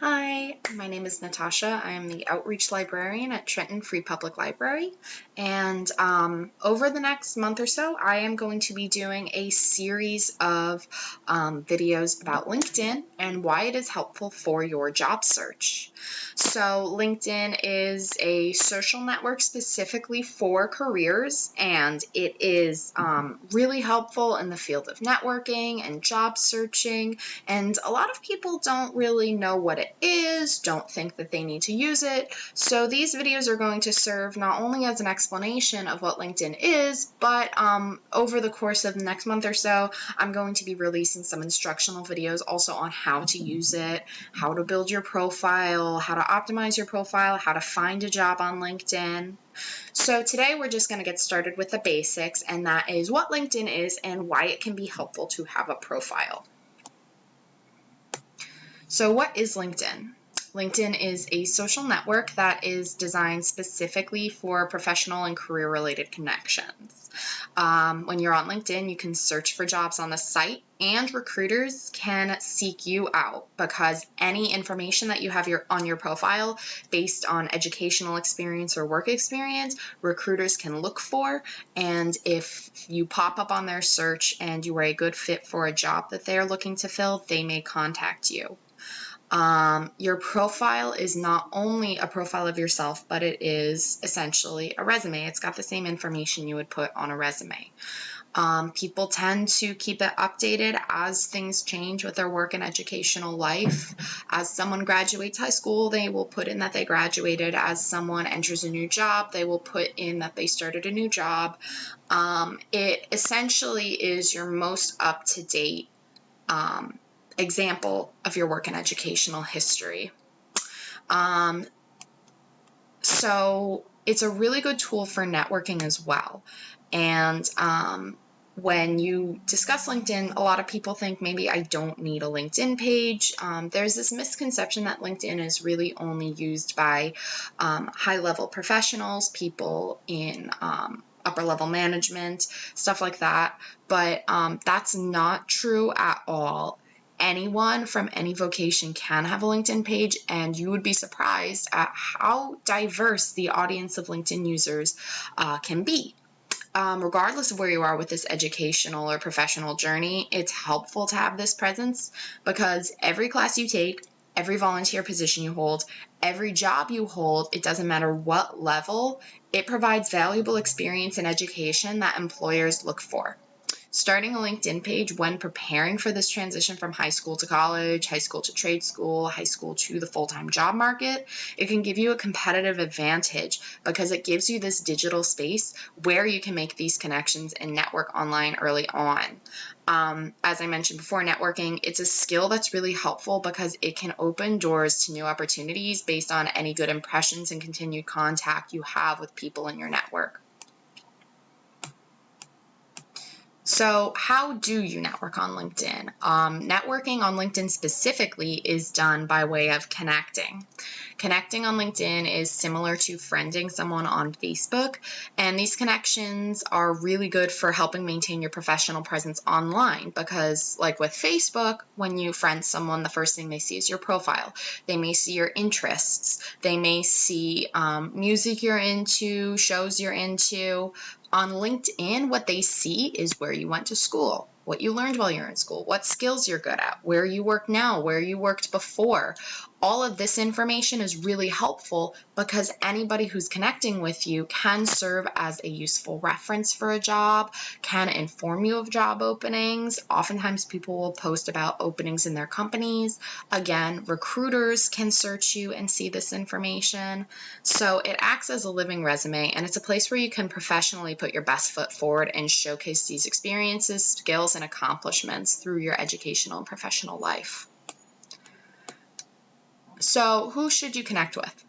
Hi, my name is Natasha. I am the Outreach Librarian at Trenton Free Public Library. And over the next month or so, I am going to be doing a series of videos about LinkedIn and why it is helpful for your job search. So LinkedIn is a social network specifically for careers, and it is really helpful in the field of networking and job searching. And a lot of people don't really know what it is, don't think that they need to use it. So these videos are going to serve not only as an explanation of what LinkedIn is, but over the course of the next month or so, I'm going to be releasing some instructional videos also on how to use it, how to build your profile, how to optimize your profile, how to find a job on LinkedIn. So today we're just going to get started with the basics, and that is what LinkedIn is and why it can be helpful to have a profile. So what is LinkedIn? LinkedIn is a social network that is designed specifically for professional and career-related connections. When you're on LinkedIn, you can search for jobs on the site, and recruiters can seek you out because any information that you have on your profile based on educational experience or work experience, recruiters can look for, and if you pop up on their search and you are a good fit for a job that they are looking to fill, they may contact you. Your profile is not only a profile of yourself, but it is essentially a resume. It's got the same information you would put on a resume. People tend to keep it updated as things change with their work and educational life. As someone graduates high school, they will put in that they graduated. As someone enters a new job, they will put in that they started a new job. It essentially is your most up-to-date example of your work and educational history. So it's a really good tool for networking as well. And when you discuss LinkedIn, a lot of people think maybe I don't need a LinkedIn page. There's this misconception that LinkedIn is really only used by high-level professionals, people in upper-level management, stuff like that. But that's not true at all. Anyone from any vocation can have a LinkedIn page, and you would be surprised at how diverse the audience of LinkedIn users can be. Regardless of where you are with this educational or professional journey, it's helpful to have this presence because every class you take, every volunteer position you hold, every job you hold, it doesn't matter what level, it provides valuable experience and education that employers look for. Starting a LinkedIn page when preparing for this transition from high school to college, high school to trade school, high school to the full-time job market, it can give you a competitive advantage because it gives you this digital space where you can make these connections and network online early on. As I mentioned before, networking, it's a skill that's really helpful because it can open doors to new opportunities based on any good impressions and continued contact you have with people in your network. So how do you network on LinkedIn? Networking on LinkedIn specifically is done by way of connecting. Connecting on LinkedIn is similar to friending someone on Facebook, and these connections are really good for helping maintain your professional presence online because, like with Facebook, when you friend someone, the first thing they see is your profile. They may see your interests. They may see music you're into, shows you're into. On LinkedIn, what they see is where you went to school, what you learned while you're in school, what skills you're good at, where you work now, where you worked before. All of this information is really helpful because anybody who's connecting with you can serve as a useful reference for a job, can inform you of job openings. Oftentimes people will post about openings in their companies. Again, recruiters can search you and see this information. So it acts as a living resume, and it's a place where you can professionally put your best foot forward and showcase these experiences, skills, and accomplishments through your educational and professional life. So who should you connect with?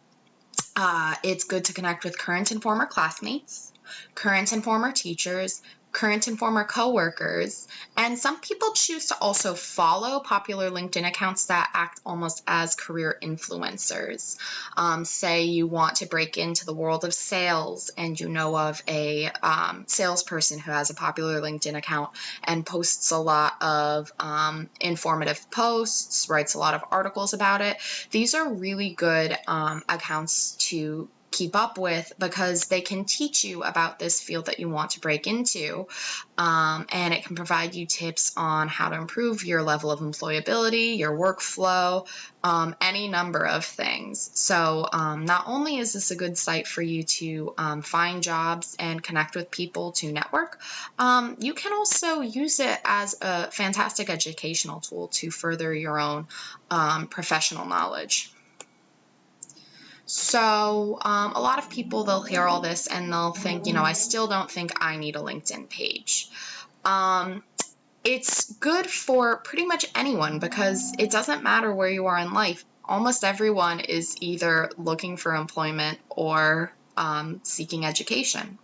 It's good to connect with current and former classmates, current and former teachers, current and former coworkers, and some people choose to also follow popular LinkedIn accounts that act almost as career influencers. Say you want to break into the world of sales and you know of a salesperson who has a popular LinkedIn account and posts a lot of informative posts, writes a lot of articles about it. These are really good accounts to keep up with because they can teach you about this field that you want to break into, and it can provide you tips on how to improve your level of employability, your workflow, any number of things. So not only is this a good site for you to find jobs and connect with people to network, you can also use it as a fantastic educational tool to further your own professional knowledge. So a lot of people, they'll hear all this and they'll think, I still don't think I need a LinkedIn page. It's good for pretty much anyone because it doesn't matter where you are in life. Almost everyone is either looking for employment or seeking education.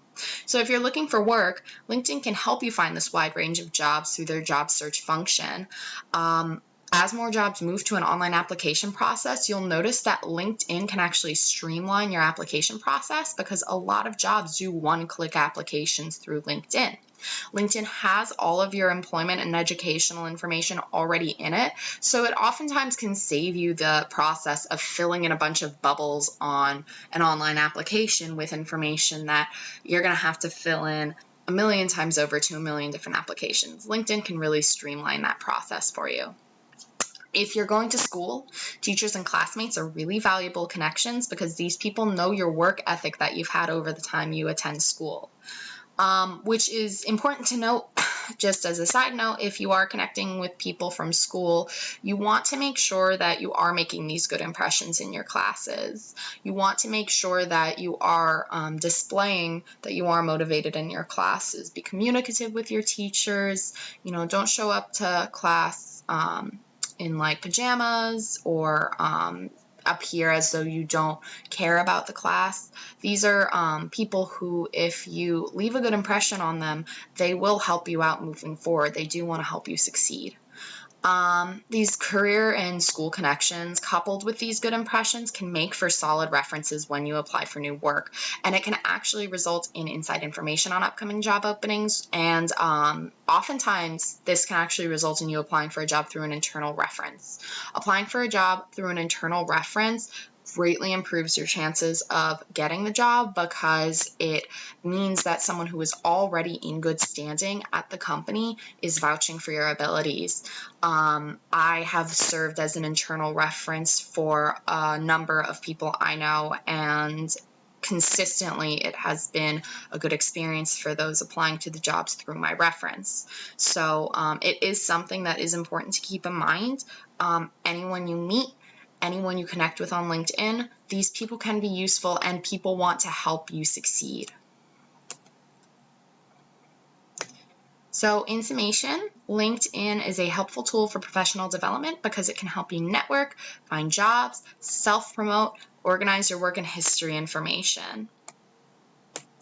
So if you're looking for work, LinkedIn can help you find this wide range of jobs through their job search function. As more jobs move to an online application process, you'll notice that LinkedIn can actually streamline your application process because a lot of jobs do one-click applications through LinkedIn. LinkedIn has all of your employment and educational information already in it, so it oftentimes can save you the process of filling in a bunch of bubbles on an online application with information that you're going to have to fill in a million times over to a million different applications. LinkedIn can really streamline that process for you. If you're going to school, teachers and classmates are really valuable connections because these people know your work ethic that you've had over the time you attend school. Which is important to note. Just as a side note, if you are connecting with people from school, you want to make sure that you are making these good impressions in your classes. You want to make sure that you are displaying that you are motivated in your classes. Be communicative with your teachers. Don't show up to class in like pajamas or appear as though you don't care about the class. These are people who, if you leave a good impression on them, they will help you out moving forward. They do want to help you succeed. These career and school connections coupled with these good impressions can make for solid references when you apply for new work, and it can actually result in inside information on upcoming job openings, and oftentimes this can actually result in you applying for a job through an internal reference. Applying for a job through an internal reference greatly improves your chances of getting the job because it means that someone who is already in good standing at the company is vouching for your abilities. I have served as an internal reference for a number of people I know, and consistently it has been a good experience for those applying to the jobs through my reference. So it is something that is important to keep in mind. Anyone you meet, anyone you connect with on LinkedIn, these people can be useful and people want to help you succeed. So in summation, LinkedIn is a helpful tool for professional development because it can help you network, find jobs, self-promote, organize your work and history information.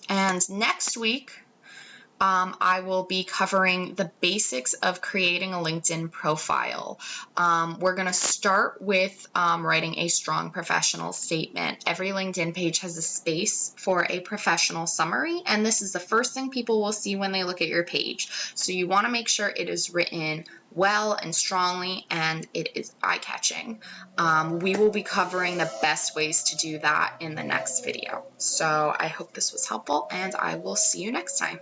And next week, I will be covering the basics of creating a LinkedIn profile. We're going to start with writing a strong professional statement. Every LinkedIn page has a space for a professional summary, and this is the first thing people will see when they look at your page. So you want to make sure it is written well and strongly, and it is eye-catching. We will be covering the best ways to do that in the next video. So I hope this was helpful, and I will see you next time.